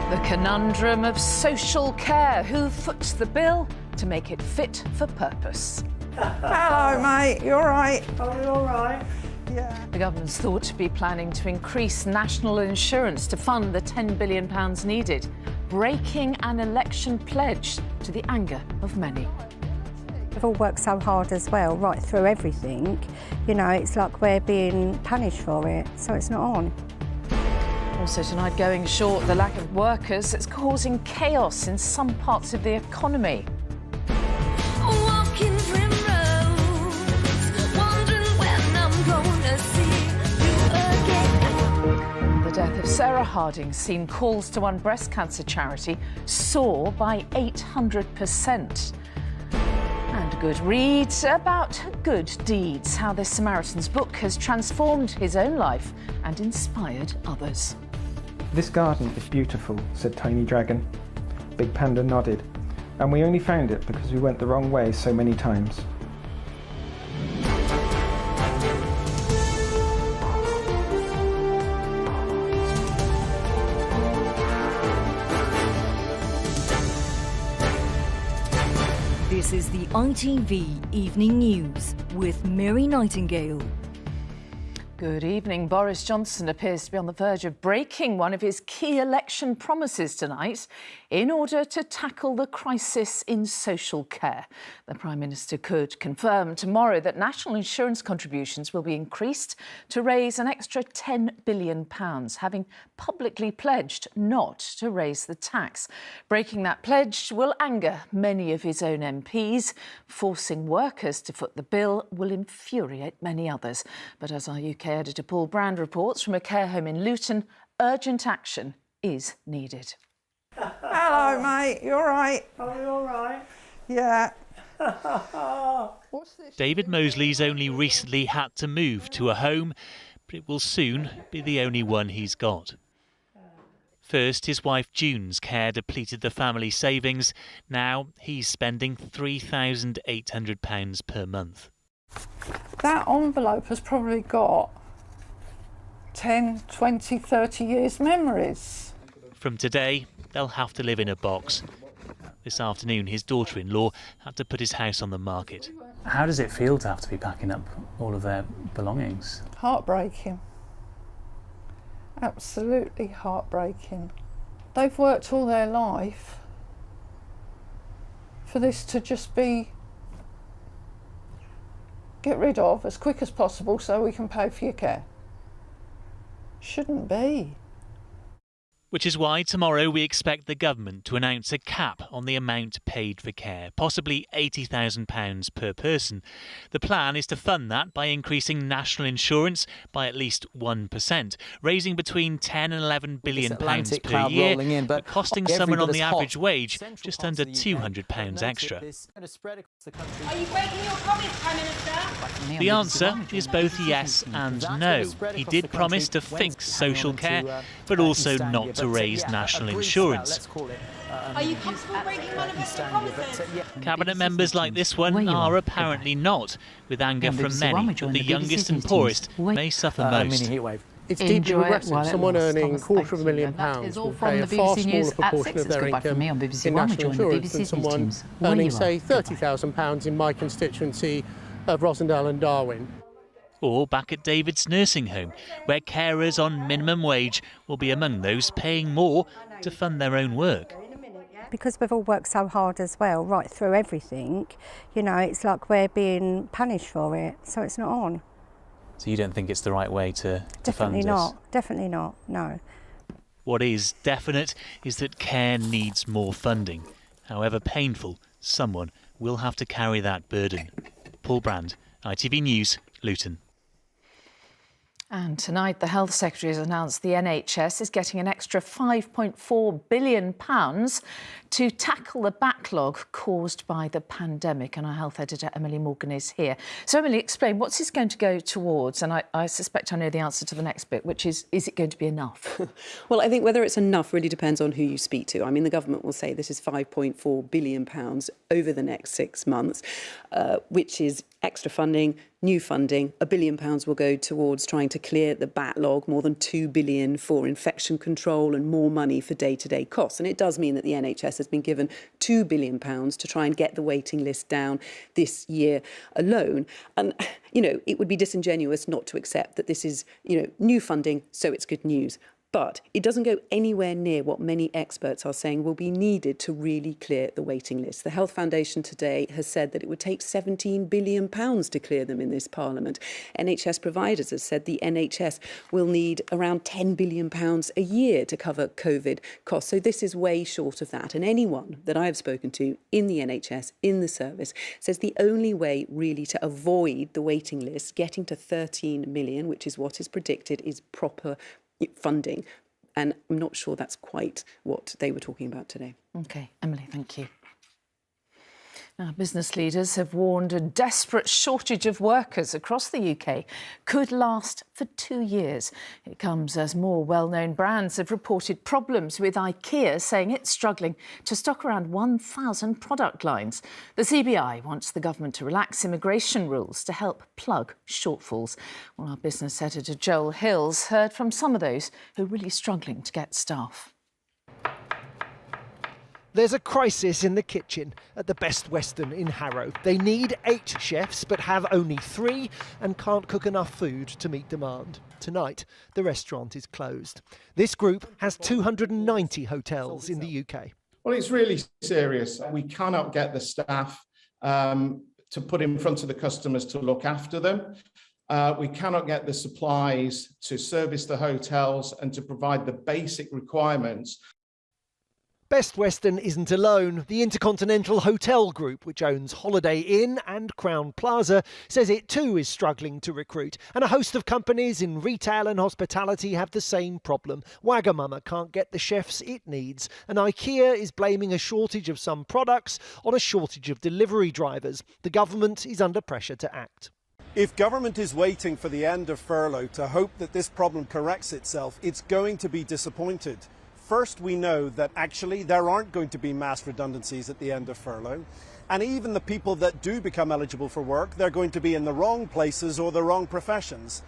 The conundrum of social care. Who foots the bill to make it fit for purpose? Hello, mate. You all right? Are you all right? Yeah. The government's thought to be planning to increase national insurance to fund the £10 billion needed, breaking an election pledge to the anger of many. We've all worked so hard as well, right through everything. You know, it's like we're being punished for it, so it's not on. Also tonight, going short, the lack of workers that's causing chaos in some parts of the economy. Walking primrose, wondering when I'm gonna see you again. The death of Sarah Harding seen calls to one breast cancer charity soar by 800%. And a good read about good deeds, how this Samaritan's book has transformed his own life and inspired others. "This garden is beautiful," said Tiny Dragon. Big Panda nodded. "And we only found it because we went the wrong way so many times." This is the ITV Evening News with Mary Nightingale. Good evening. Boris Johnson appears to be on the verge of breaking one of his key election promises tonight in order to tackle the crisis in social care. The Prime Minister could confirm tomorrow that national insurance contributions will be increased to raise an extra £10 billion, having publicly pledged not to raise the tax. Breaking that pledge will anger many of his own MPs. Forcing workers to foot the bill will infuriate many others. But as our UK editor Paul Brand reports from a care home in Luton, urgent action is needed. Hello, mate. You all right? Are you all right? Yeah. What's this? David Mosley's only recently had to move to a home, but it will soon be the only one he's got. First, his wife June's care depleted the family savings. Now he's spending £3,800 per month. That envelope has probably got 10, 20, 30 years memories. From today, they'll have to live in a box. This afternoon, his daughter-in-law had to put his house on the market. How does it feel to have to be packing up all of their belongings? Heartbreaking. Absolutely heartbreaking. They've worked all their life for this to just be get rid of as quick as possible so we can pay for your care. Shouldn't be. Which is why tomorrow we expect the government to announce a cap on the amount paid for care, possibly £80,000 per person. The plan is to fund that by increasing national insurance by at least 1%, raising betwyn £10 and £11 billion per year, but costing someone on the average wage just under £200 extra. Are you breaking your promise, Prime Minister? The answer is both yes and no. He did promise to fix social care, but also not to raise national insurance. Are you comfortable breaking one of your promises? Cabinet members like this one are apparently not, with anger from many that the youngest and poorest may suffer most. It's deeply regressive. Someone earning £250,000 will pay a far smaller proportion of their income in national insurance than someone earning, say, £30,000 in my constituency of Rosendale and Darwin. Or back at David's nursing home, where carers on minimum wage will be among those paying more to fund their own work. Because we've all worked so hard as well, right through everything, you know, it's like we're being punished for it, so it's not on. So you don't think it's the right way to fund this? Definitely not, no. What is definite is that care needs more funding. However painful, someone will have to carry that burden. Paul Brand, ITV News, Luton. And tonight, the Health Secretary has announced the NHS is getting an extra £5.4 billion to tackle the backlog caused by the pandemic. And our health editor, Emily Morgan, is here. So, Emily, explain, what's this going to go towards? And I suspect I know the answer to the next bit, which is it going to be enough? Well, I think whether it's enough really depends on who you speak to. I mean, the government will say this is £5.4 billion over the next 6 months, which is extra funding new funding. £1 billion will go towards trying to clear the backlog, more than £2 billion for infection control and more money for day-to-day costs. And it does mean that the NHS has been given £2 billion to try and get the waiting list down this year alone. And, it would be disingenuous not to accept that this is, new funding, so it's good news. But it doesn't go anywhere near what many experts are saying will be needed to really clear the waiting list. The Health Foundation today has said that it would take £17 billion to clear them in this Parliament. NHS providers have said the NHS will need around £10 billion a year to cover COVID costs. So this is way short of that. And anyone that I have spoken to in the NHS, in the service, says the only way really to avoid the waiting list, getting to 13 million, which is what is predicted, is proper funding, and I'm not sure that's quite what they were talking about today. OK, Emily, thank you. Now, business leaders have warned a desperate shortage of workers across the UK could last for 2 years. It comes as more well-known brands have reported problems, with IKEA saying it's struggling to stock around 1,000 product lines. The CBI wants the government to relax immigration rules to help plug shortfalls. Well, our business editor Joel Hills heard from some of those who are really struggling to get staff. There's a crisis in the kitchen at the Best Western in Harrow. They need 8 chefs but have only 3 and can't cook enough food to meet demand. Tonight, the restaurant is closed. This group has 290 hotels in the UK. Well, it's really serious. We cannot get the staff to put in front of the customers to look after them. We cannot get the supplies to service the hotels and to provide the basic requirements. Best Western isn't alone. The Intercontinental Hotel Group, which owns Holiday Inn and Crown Plaza, says it too is struggling to recruit. And a host of companies in retail and hospitality have the same problem. Wagamama can't get the chefs it needs. And IKEA is blaming a shortage of some products on a shortage of delivery drivers. The government is under pressure to act. If government is waiting for the end of furlough to hope that this problem corrects itself, it's going to be disappointed. First, we know that actually there aren't going to be mass redundancies at the end of furlough. And even the people that do become eligible for work, they're going to be in the wrong places or the wrong professions.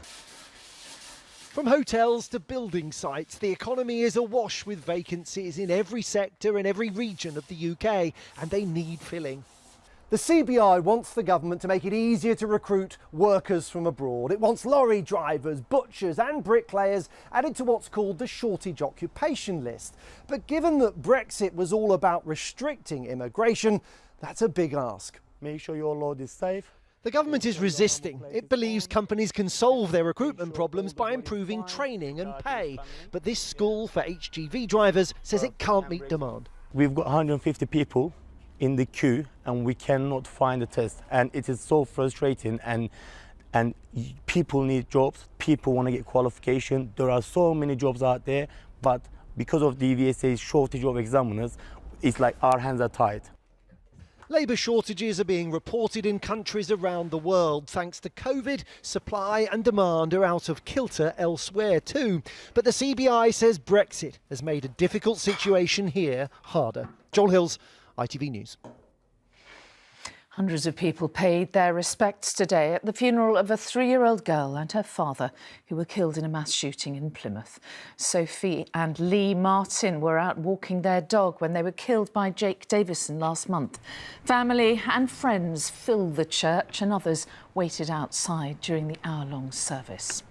From hotels to building sites, the economy is awash with vacancies in every sector and every region of the UK, and they need filling. The CBI wants the government to make it easier to recruit workers from abroad. It wants lorry drivers, butchers and bricklayers added to what's called the shortage occupation list. But given that Brexit was all about restricting immigration, that's a big ask. Make sure your load is safe. The government is resisting. It believes companies can solve their recruitment problems by improving training and pay. But this school for HGV drivers says it can't meet demand. We've got 150 people in the queue and we cannot find a test, and it is so frustrating, and people need jobs, people want to get qualification. There are so many jobs out there, but because of the VSA's shortage of examiners, it's like our hands are tied. Labour shortages are being reported in countries around the world. Thanks to COVID, supply and demand are out of kilter elsewhere too. But the CBI says Brexit has made a difficult situation here harder. Joel Hills, ITV News. Hundreds of people paid their respects today at the funeral of a 3-year-old girl and her father who were killed in a mass shooting in Plymouth. Sophie and Lee Martin were out walking their dog when they were killed by Jake Davison last month. Family and friends filled the church and others waited outside during the hour-long service.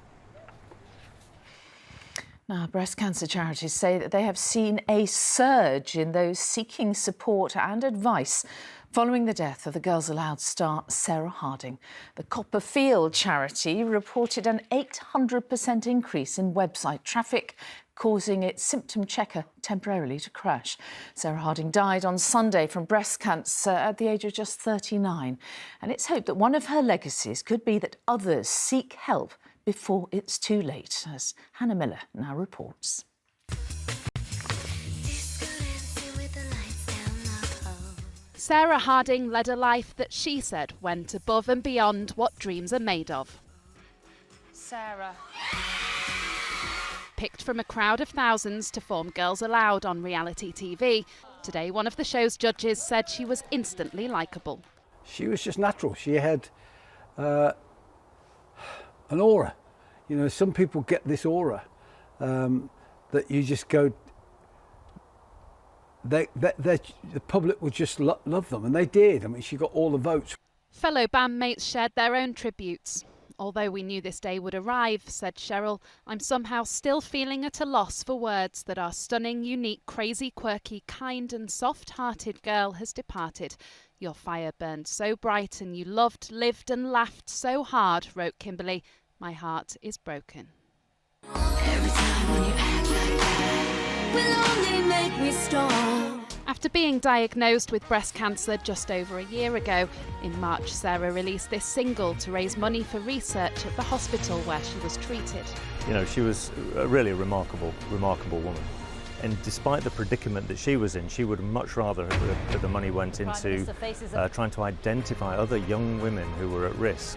Now, breast cancer charities say that they have seen a surge in those seeking support and advice following the death of the Girls Aloud star Sarah Harding. The Copperfield charity reported an 800% increase in website traffic, causing its symptom checker temporarily to crash. Sarah Harding died on Sunday from breast cancer at the age of just 39. And it's hoped that one of her legacies could be that others seek help before it's too late, as Hannah Miller now reports. Sarah Harding led a life that she said went above and beyond what dreams are made of. Sarah. Picked from a crowd of thousands to form Girls Aloud on reality TV, today one of the show's judges said she was instantly likeable. She was just natural. She had an aura. You know, some people get this aura that you just go, the public would just love them, and they did. I mean, she got all the votes. Fellow bandmates shared their own tributes. Although we knew this day would arrive, said Cheryl, I'm somehow still feeling at a loss for words that our stunning, unique, crazy, quirky, kind and soft-hearted girl has departed. Your fire burned so bright and you loved, lived and laughed so hard, wrote Kimberly. My heart is broken. Every time when you act like that will only make me strong. After being diagnosed with breast cancer just over a year ago, in March Sarah released this single to raise money for research at the hospital where she was treated. You know, she was really a remarkable woman. And despite the predicament that she was in, she would much rather that the money went into trying to identify other young women who were at risk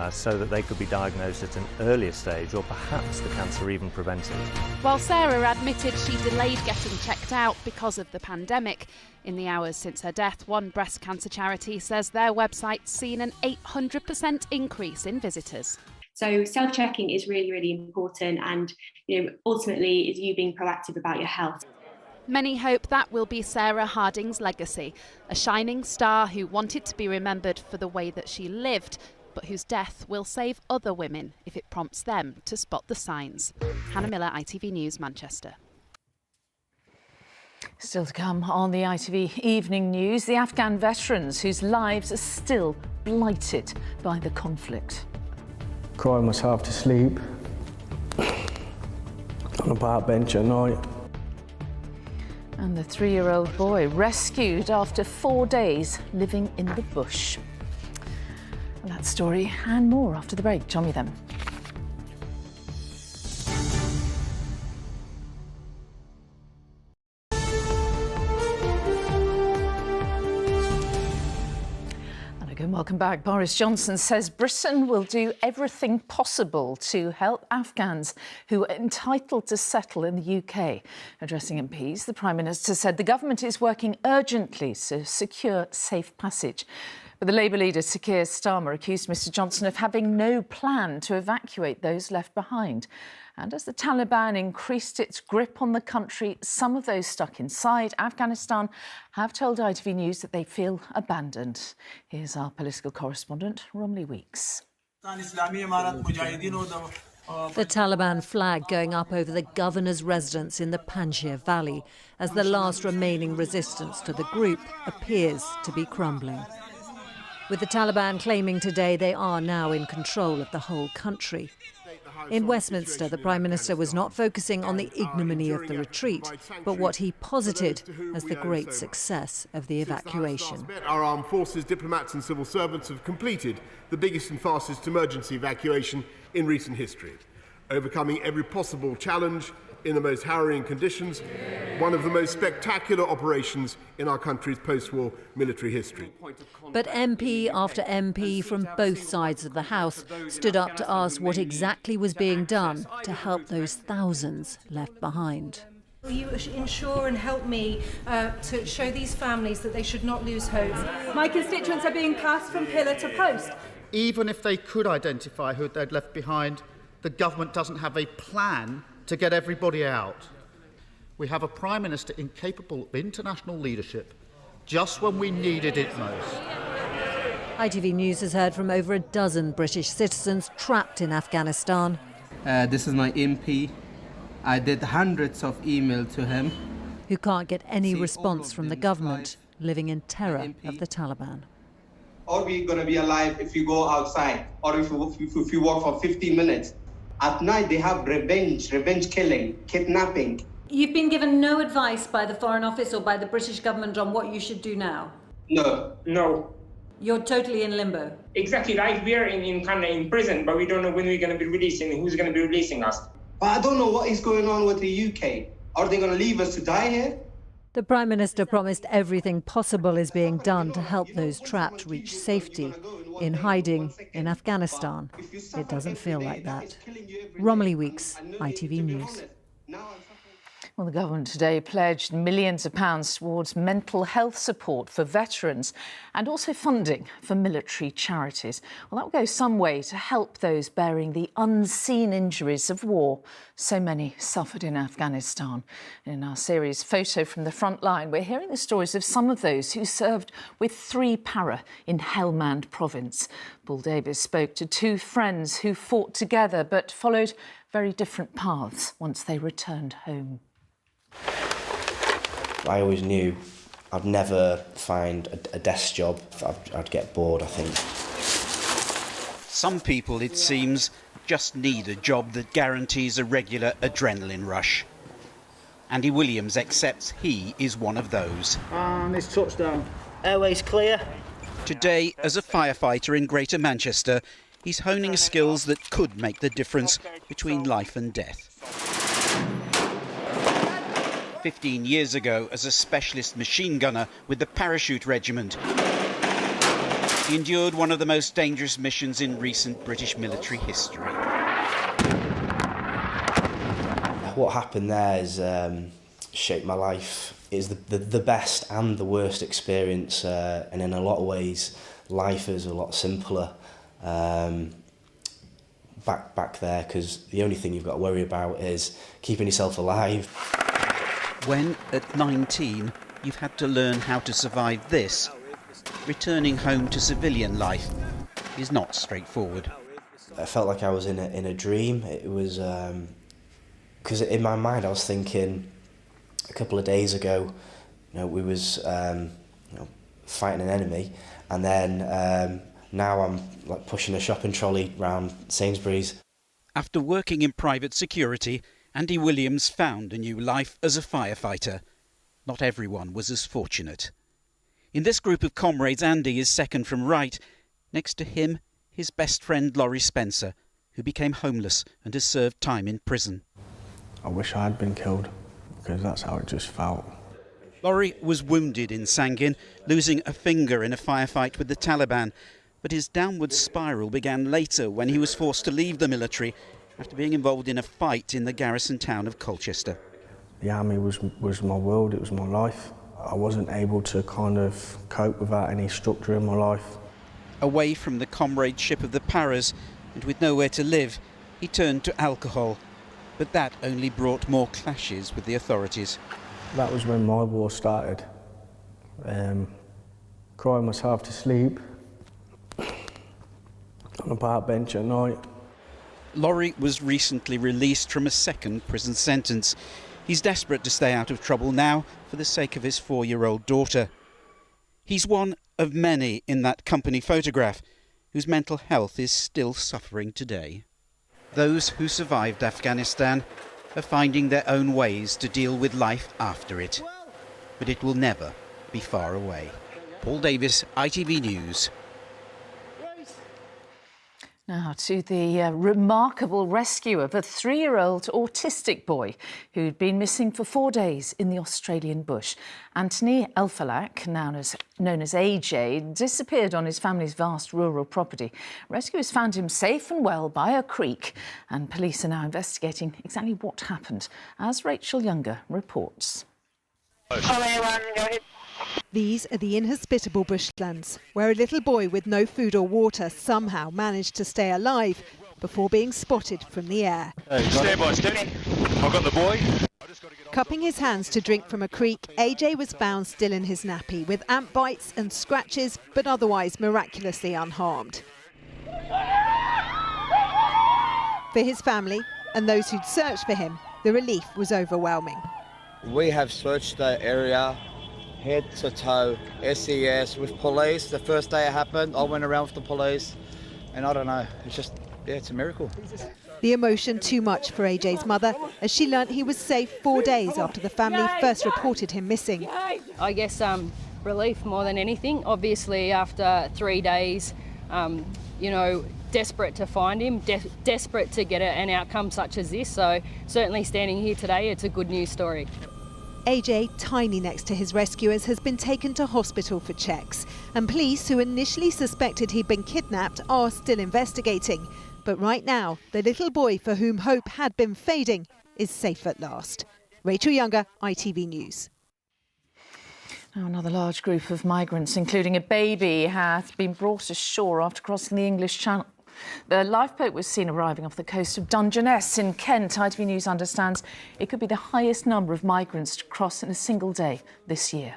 so that they could be diagnosed at an earlier stage, or perhaps the cancer even prevented. While Sarah admitted she delayed getting checked out because of the pandemic, in the hours since her death, one breast cancer charity says their website's seen an 800% increase in visitors. So self-checking is really, really important, and ultimately is you being proactive about your health. Many hope that will be Sarah Harding's legacy, a shining star who wanted to be remembered for the way that she lived, but whose death will save other women if it prompts them to spot the signs. Hannah Miller, ITV News, Manchester. Still to come on the ITV Evening News, the Afghan veterans whose lives are still blighted by the conflict. Crying myself to sleep on a park bench at night. And the 3-year-old boy rescued after 4 days living in the bush. And that story and more after the break. Join me then. And welcome back. Boris Johnson says Britain will do everything possible to help Afghans who are entitled to settle in the UK. Addressing MPs, the Prime Minister said the government is working urgently to secure safe passage. But the Labour leader, Sir Keir Starmer, accused Mr Johnson of having no plan to evacuate those left behind. And as the Taliban increased its grip on the country, some of those stuck inside Afghanistan have told ITV News that they feel abandoned. Here's our political correspondent, Romley Weeks. The Taliban flag going up over the governor's residence in the Panjshir Valley as the last remaining resistance to the group appears to be crumbling. With the Taliban claiming today they are now in control of the whole country. In Westminster, the Prime Minister was not focusing on the ignominy of the retreat, but what he posited as the great success of the evacuation. Our armed forces, diplomats and civil servants have completed the biggest and fastest emergency evacuation in recent history, overcoming every possible challenge in the most harrowing conditions, one of the most spectacular operations in our country's post-war military history. But MP after MP from both sides of the House stood up to ask what exactly was being done to help those thousands left behind. Will you ensure and help me to show these families that they should not lose hope? My constituents are being passed from pillar to post. Even if they could identify who they'd left behind, the government doesn't have a plan to get everybody out. We have a Prime Minister incapable of international leadership just when we needed it most. ITV News has heard from over a dozen British citizens trapped in Afghanistan. This is my MP. I did hundreds of emails to him. Who can't get any response from the government, living in terror of the Taliban. Are we going to be alive if you go outside or if you walk for 15 minutes? At night, they have revenge killing, kidnapping. You've been given no advice by the Foreign Office or by the British government on what you should do now? No. You're totally in limbo? Exactly right. We're in prison, but we don't know when we're going to be released and who's going to be releasing us. But I don't know what is going on with the UK. Are they going to leave us to die here? The Prime Minister promised everything possible is being done to help those trapped reach safety. In hiding in Afghanistan, it doesn't feel like that. Romley Weeks, ITV News. Well, the government today pledged millions of pounds towards mental health support for veterans and also funding for military charities. Well, that will go some way to help those bearing the unseen injuries of war so many suffered in Afghanistan. In our series Photo from the Front Line, we're hearing the stories of some of those who served with 3 para in Helmand province. Paul Davis spoke to 2 friends who fought together but followed very different paths once they returned home. I always knew I'd never find a desk job. I'd get bored, I think. Some people, it seems, just need a job that guarantees a regular adrenaline rush. Andy Williams accepts he is one of those. And it's touchdown. Airways clear. Today, as a firefighter in Greater Manchester, he's honing skills that could make the difference between life and death. 15 years ago, as a specialist machine gunner with the Parachute Regiment, he endured one of the most dangerous missions in recent British military history. What happened there is shaped my life. It's the best and the worst experience, and in a lot of ways, life is a lot simpler back there, because the only thing you've got to worry about is keeping yourself alive. When, at 19, you've had to learn how to survive this, returning home to civilian life is not straightforward. I felt like I was in a dream. It was because in my mind I was thinking a couple of days ago, we was fighting an enemy, and then now I'm like pushing a shopping trolley round Sainsbury's. After working in private security, Andy Williams found a new life as a firefighter. Not everyone was as fortunate. In this group of comrades, Andy is second from right. Next to him, his best friend Laurie Spencer, who became homeless and has served time in prison. I wish I had been killed, because that's how it just felt. Laurie was wounded in Sangin, losing a finger in a firefight with the Taliban. But his downward spiral began later when he was forced to leave the military after being involved in a fight in the garrison town of Colchester. The army was my world, it was my life. I wasn't able to kind of cope without any structure in my life. Away from the comradeship of the paras and with nowhere to live, he turned to alcohol. But that only brought more clashes with the authorities. That was when my war started. Crying myself to sleep on a park bench at night. Laurie was recently released from a second prison sentence. He's desperate to stay out of trouble now for the sake of his 4-year-old daughter. He's one of many in that company photograph whose mental health is still suffering today. Those who survived Afghanistan are finding their own ways to deal with life after it. But it will never be far away. Paul Davis, ITV News. Now to the remarkable rescue of a 3-year-old autistic boy who'd been missing for 4 days in the Australian bush. Anthony Elfalak, known as AJ, disappeared on his family's vast rural property. Rescuers found him safe and well by a creek, and police are now investigating exactly what happened, as Rachel Younger reports. These are the inhospitable bushlands, where a little boy with no food or water somehow managed to stay alive before being spotted from the air. Stand by, steady. I've got the boy. Cupping his hands to drink from a creek, AJ was found still in his nappy with ant bites and scratches, but otherwise miraculously unharmed. For his family and those who'd searched for him, the relief was overwhelming. We have searched the area head to toe, SES with police. The first day it happened, I went around with the police, and I don't know, it's just, yeah, it's a miracle. The emotion too much for AJ's mother, as she learnt he was safe 4 days after the family first reported him missing. I guess relief more than anything. Obviously, after 3 days, desperate to find him, desperate to get an outcome such as this. So certainly standing here today, it's a good news story. AJ, tiny next to his rescuers, has been taken to hospital for checks, and police who initially suspected he'd been kidnapped are still investigating. But right now, the little boy for whom hope had been fading is safe at last. Rachel Younger, ITV News. Now, another large group of migrants, including a baby, has been brought ashore after crossing the English Channel. The lifeboat was seen arriving off the coast of Dungeness in Kent. ITV News understands it could be the highest number of migrants to cross in a single day this year.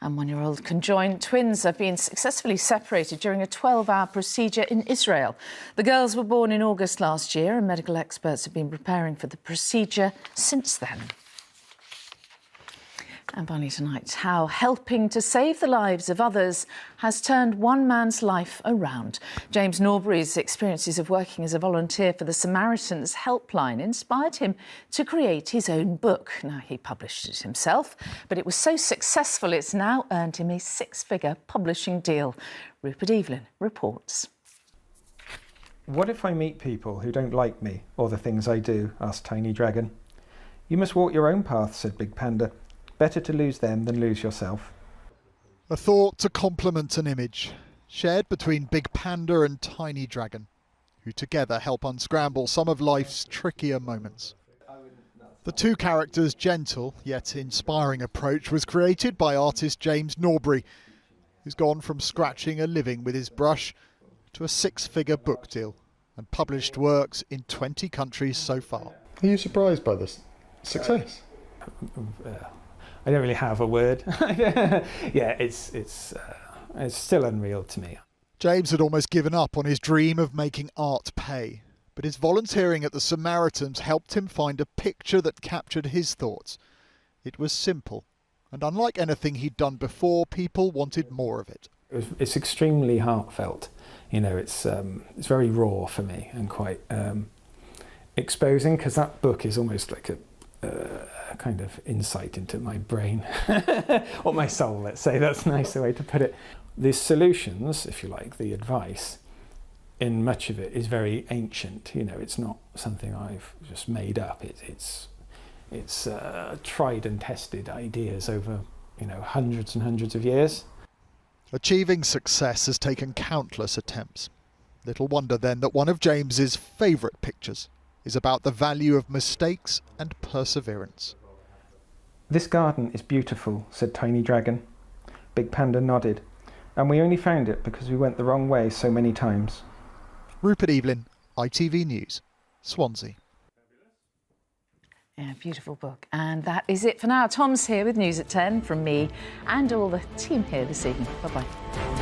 And one-year-old conjoined twins have been successfully separated during a 12-hour procedure in Israel. The girls were born in August last year, and medical experts have been preparing for the procedure since then. And finally tonight, how helping to save the lives of others has turned one man's life around. James Norbury's experiences of working as a volunteer for the Samaritans Helpline inspired him to create his own book. Now, he published it himself, but it was so successful it's now earned him a six-figure publishing deal. Rupert Evelyn reports. What if I meet people who don't like me or the things I do? Asked Tiny Dragon. You must walk your own path, said Big Panda. Better to lose them than lose yourself. A thought to complement an image, shared between Big Panda and Tiny Dragon, who together help unscramble some of life's trickier moments. The two characters' gentle yet inspiring approach was created by artist James Norbury, who's gone from scratching a living with his brush to a six-figure book deal and published works in 20 countries so far. Are you surprised by this success? I don't really have a word. Yeah, it's still unreal to me. James had almost given up on his dream of making art pay, but his volunteering at the Samaritans helped him find a picture that captured his thoughts. It was simple, and unlike anything he'd done before, people wanted more of it. It's extremely heartfelt. You know, it's very raw for me and quite exposing, because that book is almost like a kind of insight into my brain or my soul, let's say. That's a nicer way to put it. The solutions, if you like, the advice, in much of it is very ancient. You know, it's not something I've just made up. It's tried and tested ideas over, you know, hundreds and hundreds of years. Achieving success has taken countless attempts. Little wonder then that one of James's favourite pictures is about the value of mistakes and perseverance. This garden is beautiful, said Tiny Dragon. Big Panda nodded. And we only found it because we went the wrong way so many times. Rupert Evelyn, ITV News, Swansea. Yeah, beautiful book. And that is it for now. Tom's here with News at 10 from me and all the team here this evening. Bye-bye.